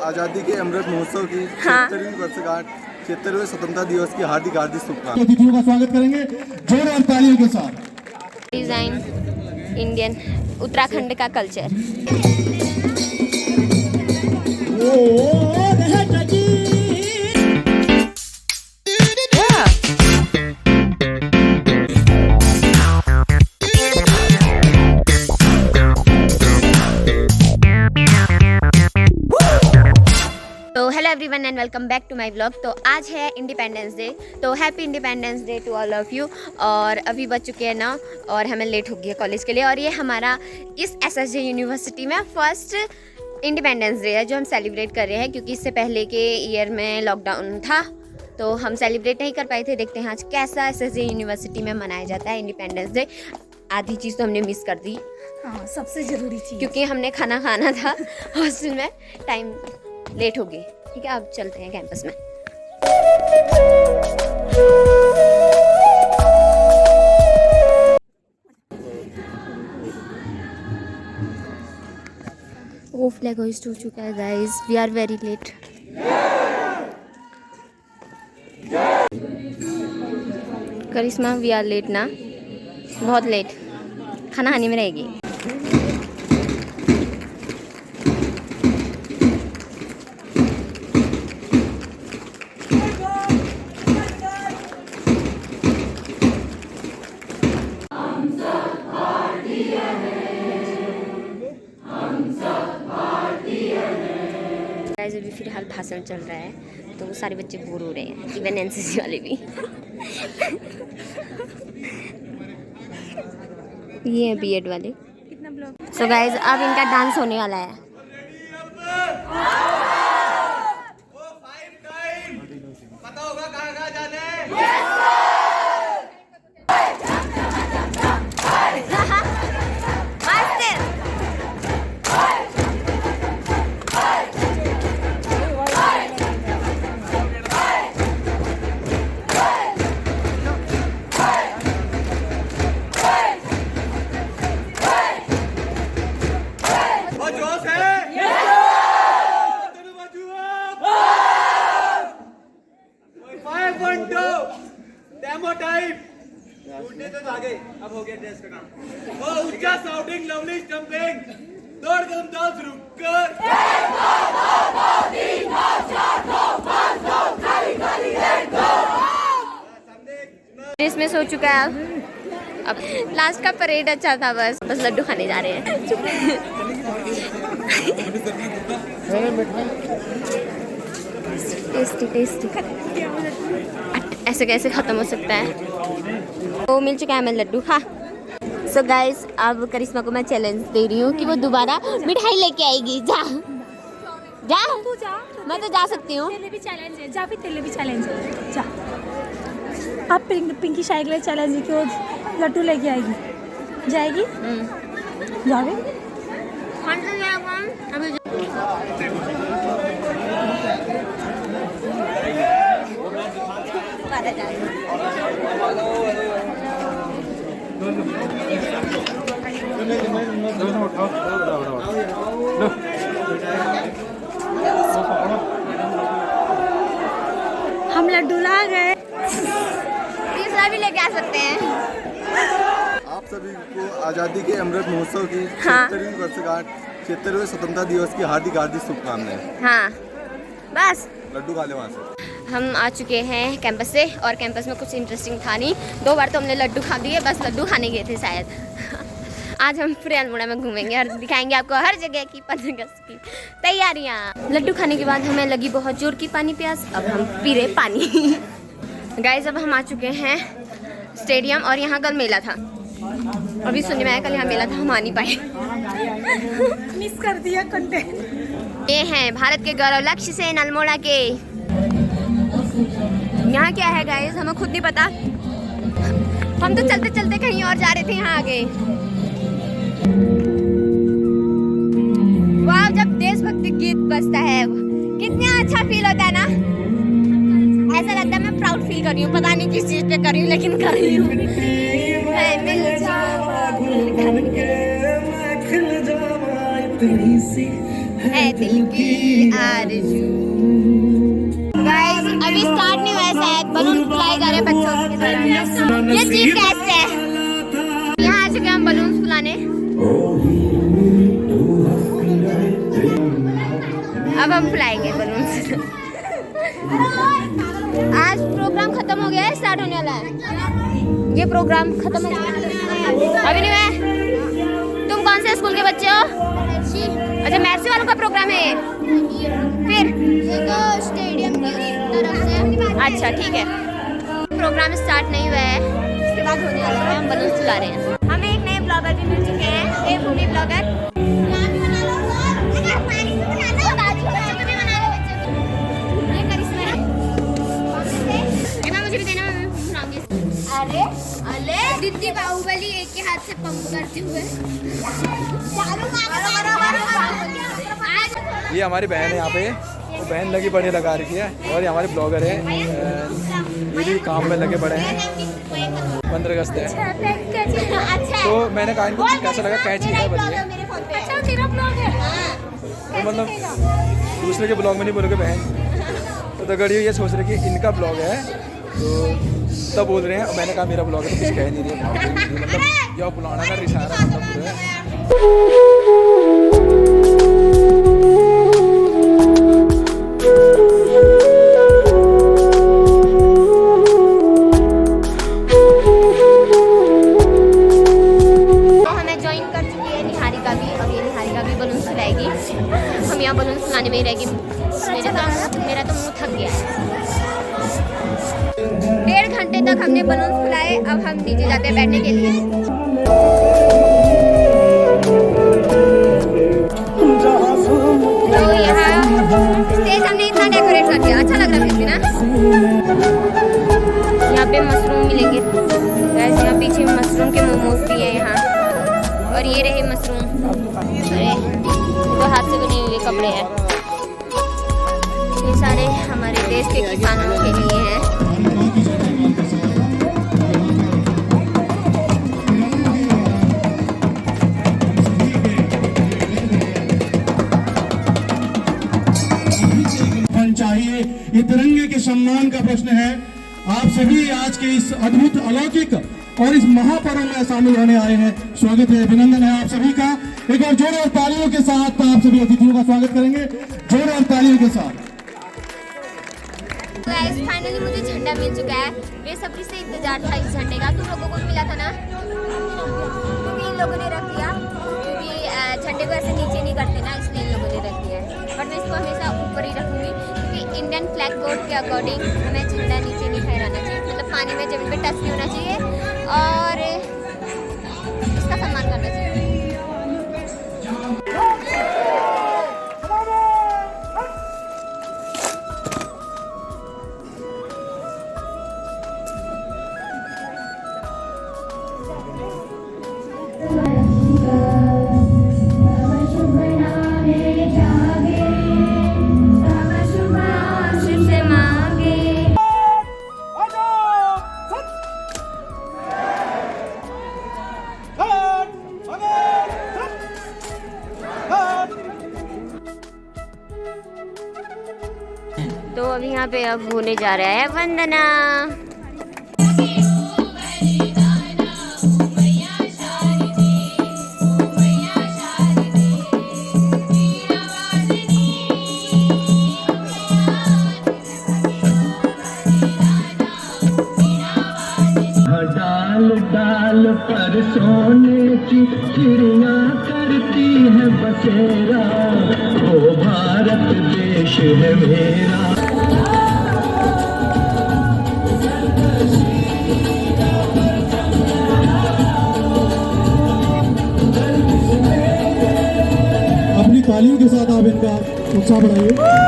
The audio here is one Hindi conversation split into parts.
आजादी के अमृत महोत्सव की 76वीं वर्षगांठ 76वें स्वतंत्रता दिवस की हार्दिक हार्दिक शुभकामनाएं। अतिथियों का स्वागत करेंगे जोरदार तालियों के साथ। डिजाइन इंडियन उत्तराखंड का कल्चर। तो hello everyone and welcome back to my vlog. तो आज है इंडिपेंडेंस डे, तो happy independence day to all of you. और अभी बज चुके हैं 9 और हमें लेट हो गया कॉलेज के लिए। और ये हमारा इस एसएसजे यूनिवर्सिटी में फर्स्ट इंडिपेंडेंस डे है जो हम सेलिब्रेट कर रहे हैं, क्योंकि इससे पहले के ईयर में लॉकडाउन था तो हम सेलिब्रेट नहीं कर पाए थे। देखते हैं आज कैसा एसएसजे यूनिवर्सिटी में मनाया जाता है इंडिपेंडेंस डे। आधी चीज़ तो हमने मिस कर दी, हाँ सबसे ज़रूरी चीज़, क्योंकि हमने खाना खाना था हॉस्टल में, टाइम लेट हो गई। ठीक है, अब चलते हैं कैंपस में। वो फ्लैग होइस्ट हो चुका है guys, we are very late. Karishma we are late ना, बहुत लेट, खाना खाने में रहेगी। अभी फिलहाल भाषण चल रहा है तो सारे बच्चे बोर हो रहे हैं, इवन एनसीसी वाले भी। ये है बीएड वाले। सो गाइज अब इनका डांस होने वाला है। पता होगा कहाँ जाना है? अब हो गया ड्रेस का काम। ओ ऊंचा साउंडिंग लवली स्टंपिंग दौड़ कदम डांस रुककर इसमें सो चुका है। अब लास्ट का परेड अच्छा था, बस लड्डू खाने जा रहे हैं। टेस्टी टेस्टी, ऐसे कैसे खत्म हो सकता है। वो मिल चुका है, मैं लड्डू खा। सो गाइस अब करिश्मा को मैं चैलेंज दे रही हूँ कि वो दोबारा मिठाई लेके आएगी। जा जा, तू जा, मैं तो जा सकती हूँ। तेरे भी चैलेंज है, जा भी तेरे भी चैलेंज है, जा। अब पिंकी शाही के लिए चैलेंज है कि वो लड्डू लेके आएगी, जाएगी। जाओगे हम लड्डू ला गए, तीसरा भी लेके आ सकते हैं। आप सभी को आजादी के अमृत महोत्सव की 76वीं वर्षगांठ 76वें स्वतंत्रता दिवस की हार्दिक हार्दिक शुभकामनाएं। हाँ बस लड्डू खा ले वहाँ से। हम आ चुके हैं कैंपस से, और कैंपस में कुछ इंटरेस्टिंग था नहीं। 2 बार तो हमने लड्डू खा दिए, बस लड्डू खाने गए थे शायद। आज हम पूरे अल्मोड़ा में घूमेंगे और दिखाएंगे आपको हर जगह की 15 अगस्त की तैयारियाँ। लड्डू खाने के बाद हमें लगी बहुत जोर की पानी प्यास, अब हम पी रहे पानी। गाइस अब हम आ चुके हैं स्टेडियम, और यहाँ कल मेला था। अभी सुनने में आया कल यहाँ मेला था, हम आ नहीं पाए। मिस कर दिया कंटेंट। ये हैं भारत के गौरव लक्ष्य सेन अल्मोड़ा के। यहाँ क्या है गाइस हमें खुद नहीं पता, हम तो चलते चलते कहीं और जा रहे थे। यहाँ आगे बजता है कितना अच्छा फील होता है ना। ऐसा लगता है मैं प्राउड फील कर रही हूँ, पता नहीं किस चीज पे कर रही हूँ लेकिन कर रही हूँ। है दिल की आरज़ू। गाइस अभी स्टार्ट नहीं हुआ है, शायद बलून फुलाए जा रहे हैं बच्चों के द्वारा। ये चीफ गेस्ट है, यहाँ आ चुके हैं हम बलून फुलाने। अब हम फुलाएंगे बलून। आज प्रोग्राम खत्म हो गया है, स्टार्ट होने वाला है। ये प्रोग्राम खत्म हो गया अभी नहीं हुआ। तुम कौन से स्कूल के बच्चे हो? अच्छा मैथ्स वालों का प्रोग्राम है फिर तो स्टेडियम की तरफ से। अच्छा ठीक है, प्रोग्राम स्टार्ट नहीं हुआ है, इसके बाद होने वाला है। हम बलून फुला रहे हैं। हमें एक नए ब्लॉगर भी मिल चुके हैं, एक भूमि ब्लॉगर। अरे अरे दीदी बाहुबली एक के हाथ से पंप करते हुए। ये हमारी बहन है यहाँ पे, तो बहन लगी पड़े लगा रखी है। और ये हमारे ब्लॉगर है, ये भी काम में लगे पड़े हैं। 15 अगस्त है तो मैंने कहा इनको कैसा लगा, कैची है बढ़िया। तो मतलब दूसरे के ब्लॉग में नहीं बोलोगे बहन, तो गड़ी ये सोच रहे कि इनका ब्लॉग है तो तब बोल रहे हैं। और मैंने कहा मेरा ब्लॉग है तो कुछ कह नहीं रही, मतलब यह पुराना का इशारा मतलब पूरा है। हम यहाँ बलून फुलाने में ही रहेगी। मेरा तो मुंह थक गया है। 1.5 घंटे तक हमने बलून फुलाए, अब हम नीचे जाते हैं बैठने के लिए। तो यहाँ स्टेज हमने इतना डेकोरेट कर दिया, अच्छा लग रहा है फिर भी ना। यहाँ पे मशरूम मिलेंगे, यहाँ पीछे मशरूम के मोमोज भी है यहाँ। और ये रहे मशरूम, अरे तो हाथ से बने हुए कपड़े हैं। ये सारे हमारे देश के किसानों के लिए हैं। चाहिए ये तिरंगे के सम्मान का प्रश्न है। आप सभी आज के इस अद्भुत अलौकिक और इस महापर्व में शामिल होने आए हैं। स्वागत है, अभिनंदन है आप सभी का। एक और जोरदार तालियों के साथ आप सभी अतिथियों का स्वागत करेंगे, जोरदार तालियों के साथ। फाइनली मुझे झंडा मिल चुका है। बेसब्री से इंतजार था इस झंडे का। तुम लोगों को भी मिला था ना, क्योंकि इन लोगों ने रख दिया, क्योंकि झंडे को ऐसे नीचे नहीं करते ना, इसलिए इन लोगों ने रख दिया है। बट मैं इसको हमेशा ऊपर ही रखूंगी, क्योंकि इंडियन फ्लैग कोड के अकॉर्डिंग हमें झंडा नीचे नहीं फहराना चाहिए, मतलब पानी में जमीन पे टच नहीं होना चाहिए और इसका सम्मान करना चाहिए। तो अभी यहाँ पे अब होने जा रहा है वंदना। डाल डाल पर सोने की चिड़िया करती है बसेरा, ओ भारत देश है मेरा। अपनी तालियों के साथ आप इनका उत्साह बढ़ाइए।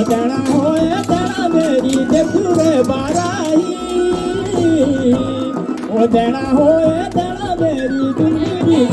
देना होए देना मेरी देखूरे बाराही ओ देना होए देना मेरी दुनिया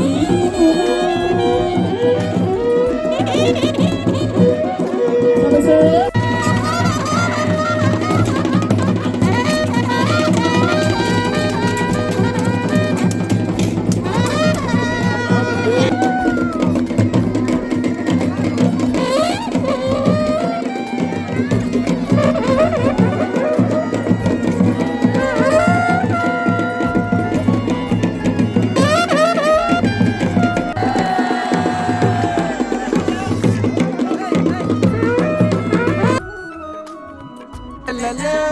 सबसे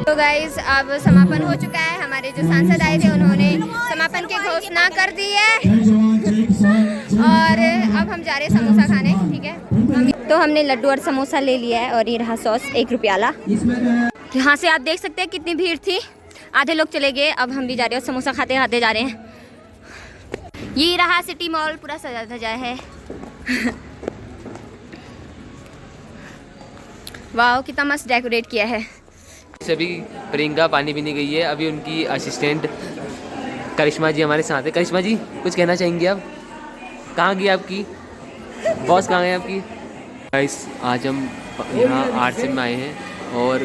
तो गाइज अब समापन हो चुका है। हमारे जो सांसद आए थे उन्होंने समापन की घोषणा कर दी है और अब हम जा रहे हैं समोसा खाने। ठीक है, तो हमने लड्डू और समोसा ले लिया है और ये रहा सॉस 1 रुपया वाला। यहाँ से आप देख सकते हैं कितनी भीड़ थी, आधे लोग चले गए, अब हम भी जा रहे हैं और समोसा खाते खाते जा रहे हैं। ये रहा सिटी मॉल, पूरा सजा धजा है। वाह, कितना मस्त डेकोरेट किया है। अभी प्रियंका पानी पीने गई है, अभी उनकी असिस्टेंट करिश्मा जी हमारे साथ है। करिश्मा जी कुछ कहना चाहेंगे आप? कहाँ गई आपकी बॉस, कहाँ है आपकी? गाइस आज हम यहाँ आरसी में आए हैं और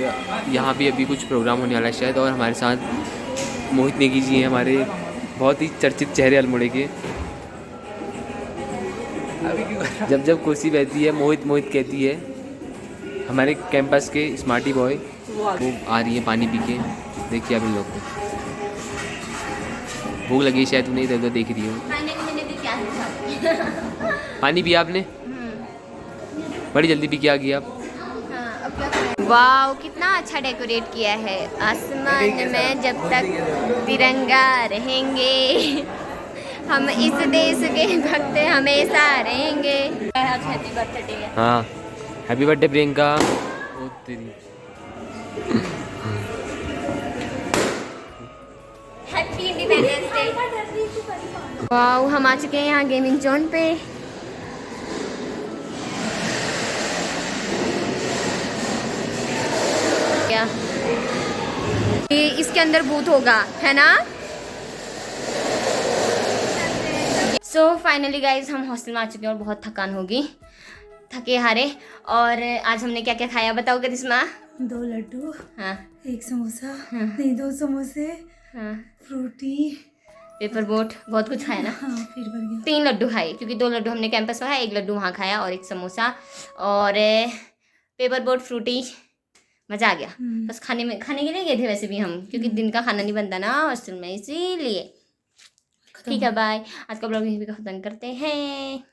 यहाँ भी अभी कुछ प्रोग्राम होने वाला है शायद, और हमारे साथ मोहित नेगी जी हैं, हमारे बहुत ही चर्चित चेहरे अल्मोड़े के। जब जब कुर्सी बहती है मोहित कहती है। हमारे कैंपस के स्मार्टी बॉय वो आ रही है पानी पी के। देखिए आप इन लोग को भूख लगी शायद, उन्हें इधर उधर देख रही हो। पानी पिया आपने? बड़ी जल्दी पी के आ गई आप। वाह, कितना अच्छा डेकोरेट किया है। आसमान में जब तक तिरंगा रहेंगे, हम इस देश के भक्त हमेशा रहेंगे। Happy birthday. हाँ, हैप्पी बर्थडे प्रियंका। ओ तेरी हैप्पी इंडिपेंडेंस डे। वाह, हम आ चुके हैं यहाँ गेमिंग जोन पे। क्या ये इसके अंदर भूत होगा, है ना? सो फाइनली गाइज हम हॉस्टल में आ चुके हैं और बहुत थकान होगी, थके हारे। और आज हमने क्या क्या खाया बताओ करिश्मा? 2 लड्डू, हाँ, 1 समोसा, नहीं 2 समोसे, हाँ, फ्रूटी, पेपर बोट, बहुत कुछ खाया ना। हाँ, फिर भर गया। 3 लड्डू खाए क्योंकि 2 लड्डू हमने कैंपस में खाया, 1 लड्डू वहाँ खाया और 1 समोसा और पेपर बोट, फ्रूटी। मज़ा आ गया। बस खाने के लिए गए थे वैसे भी हम, क्योंकि दिन का खाना नहीं बनता ना हॉस्टल में, इसीलिए। ठीक है, बाय। आज का ब्लॉग यहीं पे खत्म करते हैं।